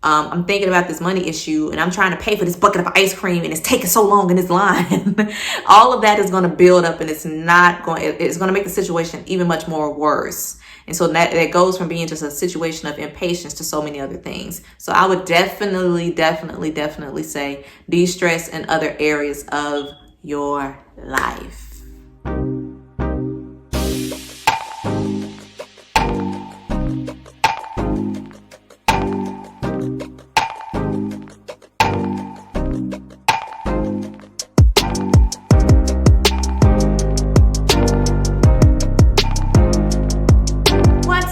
I'm thinking about this money issue and I'm trying to pay for this bucket of ice cream and it's taking so long in this line. All of that is going to build up and it's going to make the situation even much more worse. And so that goes from being just a situation of impatience to so many other things. So I would definitely say de-stress in other areas of your life.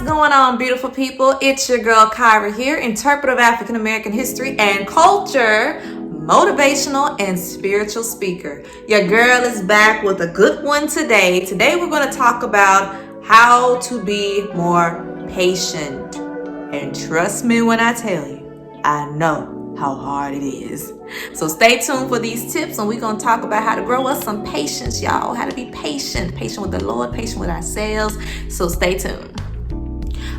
Going on, beautiful people? It's your girl Kyra here, interpreter of African American history and culture, motivational and spiritual speaker. Your girl is back with a good one today. Today we're going to talk about how to be more patient. And trust me when I tell you, I know how hard it is. So stay tuned for these tips and we're going to talk about how to grow us some patience, y'all. How to be patient with the Lord, patient with ourselves. So stay tuned.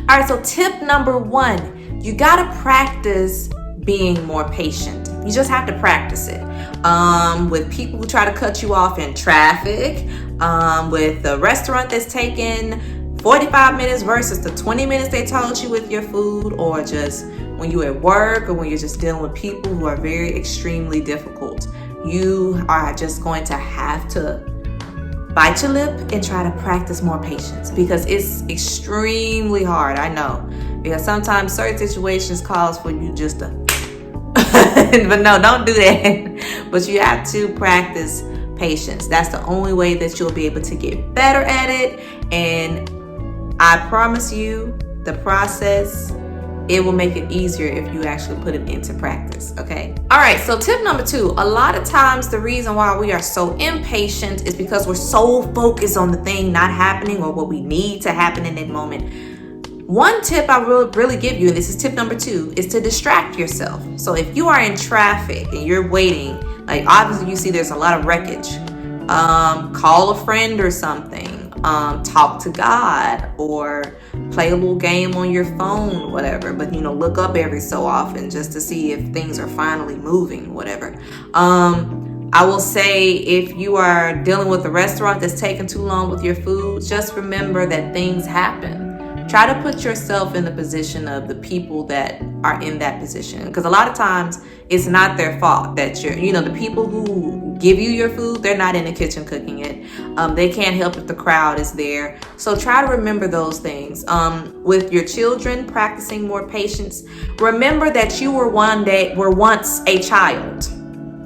All right, so tip number 1, you got to practice being more patient. You just have to practice it. With people who try to cut you off in traffic, with the restaurant that's taking 45 minutes versus the 20 minutes they told you with your food, or just when you're at work or when you're just dealing with people who are very extremely difficult. You are just going to have to bite your lip and try to practice more patience because it's extremely hard. I know, because sometimes certain situations calls for you just to but no, don't do that. But you have to practice patience. That's the only way that you'll be able to get better at it. And I promise you, the process, it will make it easier if you actually put it into practice, okay? All right, so tip number 2, a lot of times the reason why we are so impatient is because we're so focused on the thing not happening or what we need to happen in that moment. One tip I will really give you, and this is tip number 2, is to distract yourself. So if you are in traffic and you're waiting, like obviously you see there's a lot of wreckage, call a friend or something. Talk to God or play a little game on your phone, whatever, but look up every so often just to see if things are finally moving, whatever. I will say, if you are dealing with a restaurant that's taking too long with your food, just remember that things happen. Try to put yourself in the position of the people that are in that position, because a lot of times it's not their fault that the people who give you your food, they're not in the kitchen cooking it. They can't help if the crowd is there. So try to remember those things. With your children, practicing more patience. Remember that you were once a child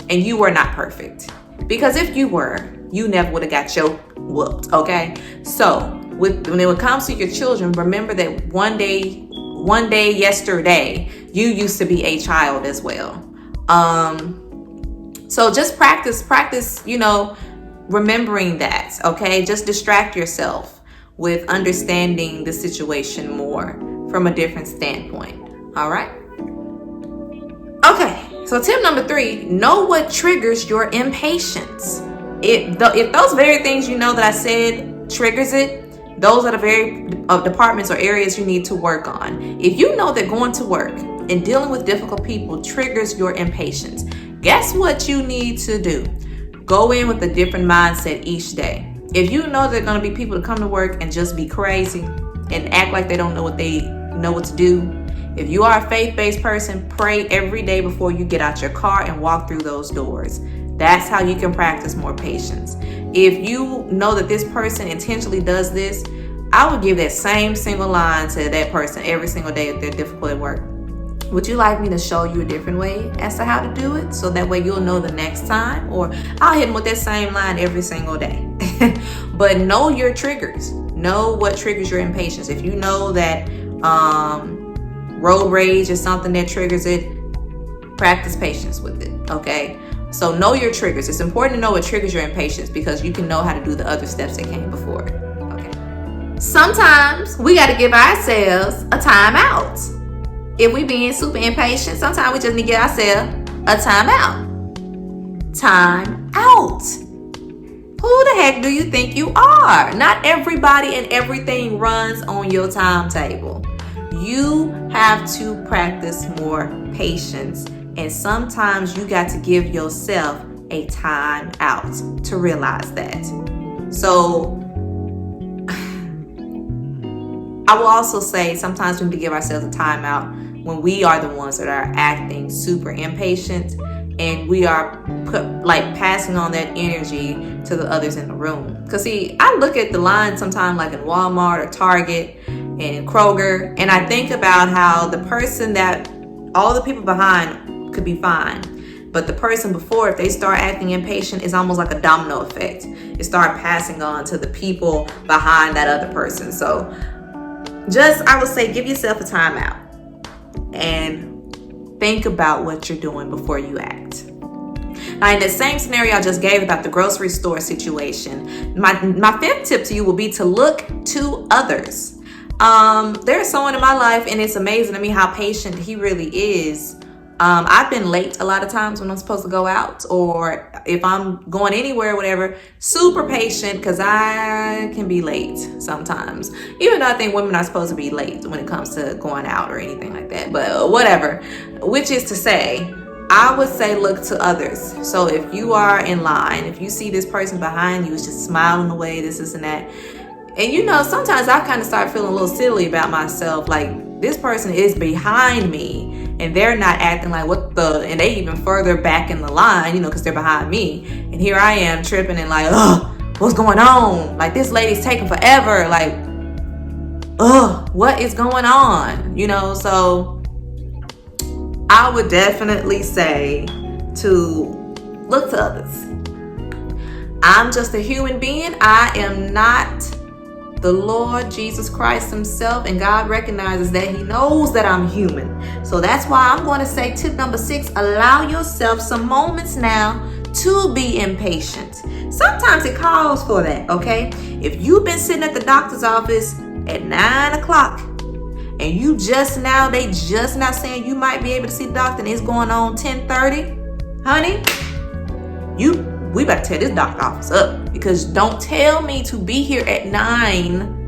and you were not perfect, because if you were, you never would have got your whooped. Okay, so when it comes to your children, remember that one day yesterday, you used to be a child as well. So just practice, remembering that, okay? Just distract yourself with understanding the situation more from a different standpoint, all right? Okay, so tip number 3, know what triggers your impatience. If those very things that I said triggers it, those are the very departments or areas you need to work on. If you know that going to work and dealing with difficult people triggers your impatience, guess what you need to do? Go in with a different mindset each day. If you know there are going to be people to come to work and just be crazy and act like they don't know what to do, if you are a faith-based person, pray every day before you get out your car and walk through those doors. That's how you can practice more patience. If you know that this person intentionally does this, I would give that same single line to that person every single day if they're difficult at work. Would you like me to show you a different way as to how to do it? So that way you'll know the next time, or I'll hit them with that same line every single day. But know your triggers. Know what triggers your impatience. If you know that road rage is something that triggers it, practice patience with it, okay? So know your triggers. It's important to know what triggers your impatience because you can know how to do the other steps that came before it. Okay. Sometimes we got to give ourselves a timeout. If we being super impatient, sometimes we just need to give ourselves a timeout. Time out. Who the heck do you think you are? Not everybody and everything runs on your timetable. You have to practice more patience. And sometimes you got to give yourself a time out to realize that. So I will also say sometimes we need to give ourselves a time out when we are the ones that are acting super impatient and we are passing on that energy to the others in the room. Because see, I look at the line sometimes like in Walmart or Target and Kroger, and I think about how the person that all the people behind could be fine, but the person before, if they start acting impatient, it's almost like a domino effect. It starts passing on to the people behind that other person. So I would say, give yourself a timeout and think about what you're doing before you act. Now, in the same scenario I just gave about the grocery store situation, my fifth tip to you will be to look to others. There's someone in my life, and it's amazing to me how patient he really is. I've been late a lot of times when I'm supposed to go out, or if I'm going anywhere, whatever, super patient, because I can be late sometimes. Even though I think women are supposed to be late when it comes to going out or anything like that, but whatever. Which is to say, I would say look to others. So if you are in line, if you see this person behind you is just smiling away, this and that, and sometimes I kind of start feeling a little silly about myself, like this person is behind me and they're not acting like and they even further back in the line, because they're behind me. And here I am tripping and like, what's going on? Like, this lady's taking forever. Like, what is going on? So I would definitely say to look to others. I'm just a human being. I am not the Lord Jesus Christ himself, and God recognizes that. He knows that I'm human. So that's why I'm going to say tip number 6, allow yourself some moments now to be impatient. Sometimes it calls for that, okay? If you've been sitting at the doctor's office at 9 o'clock and they just now saying you might be able to see the doctor and it's going on 10:30, honey, we better tear this doctor office up, because don't tell me to be here at 9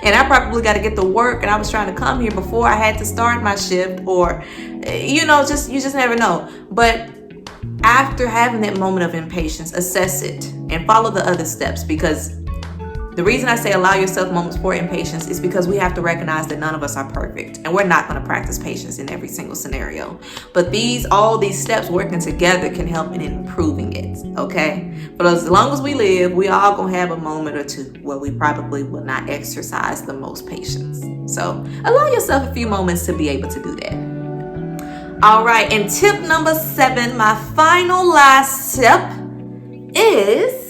and I probably got to get to work and I was trying to come here before I had to start my shift, or you just never know. But after having that moment of impatience, assess it and follow the other steps, because the reason I say allow yourself moments for impatience is because we have to recognize that none of us are perfect, and we're not going to practice patience in every single scenario. But all these steps working together can help in improving it, okay? But as long as we live, we all going to have a moment or two where we probably will not exercise the most patience. So allow yourself a few moments to be able to do that. All right, and tip number 7, my last tip, is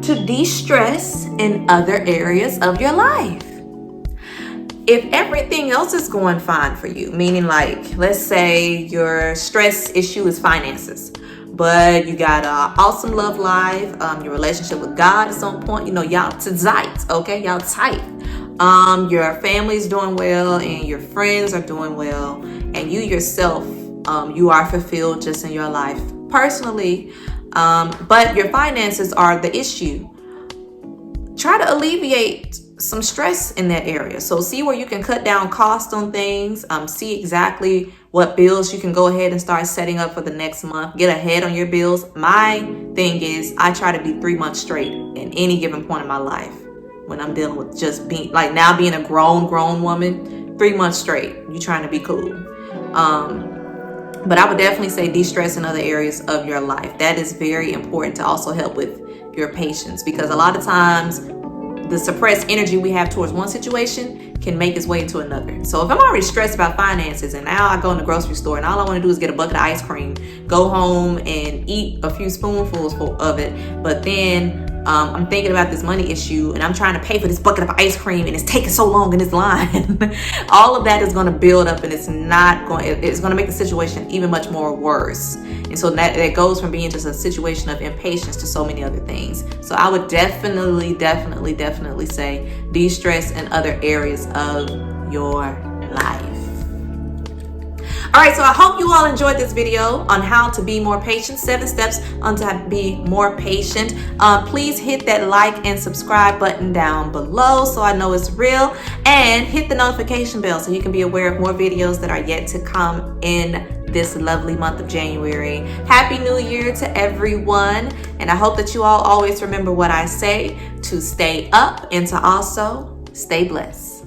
to de-stress in other areas of your life. If everything else is going fine for you, meaning like, let's say your stress issue is finances, but you got an awesome love life, your relationship with God at some point, y'all tight, okay? Y'all tight. Your family's doing well and your friends are doing well, and you yourself, you are fulfilled just in your life personally, but your finances are the issue. Try to alleviate some stress in that area. So see where you can cut down costs on things. See exactly what bills you can go ahead and start setting up for the next month. Get ahead on your bills. My thing is, I try to be 3 months straight in any given point in my life when I'm dealing with just being a grown woman. 3 months straight, you trying to be cool. But I would definitely say de-stress in other areas of your life. That is very important to also help with your patience, because a lot of times the suppressed energy we have towards one situation can make its way into another. So if I'm already stressed about finances and now I go in the grocery store and all I want to do is get a bucket of ice cream, go home and eat a few spoonfuls of it, but then I'm thinking about this money issue and I'm trying to pay for this bucket of ice cream and it's taking so long in this line. All of that is going to build up, and it's going to make the situation even much more worse. And so that goes from being just a situation of impatience to so many other things. So I would definitely say de-stress in other areas of your life. All right, so I hope you all enjoyed this video on how to be more patient, 7 steps on to be more patient. Please hit that like and subscribe button down below so I know it's real, and hit the notification bell so you can be aware of more videos that are yet to come in this lovely month of January. Happy New Year to everyone, and I hope that you all always remember what I say, to stay up and to also stay blessed.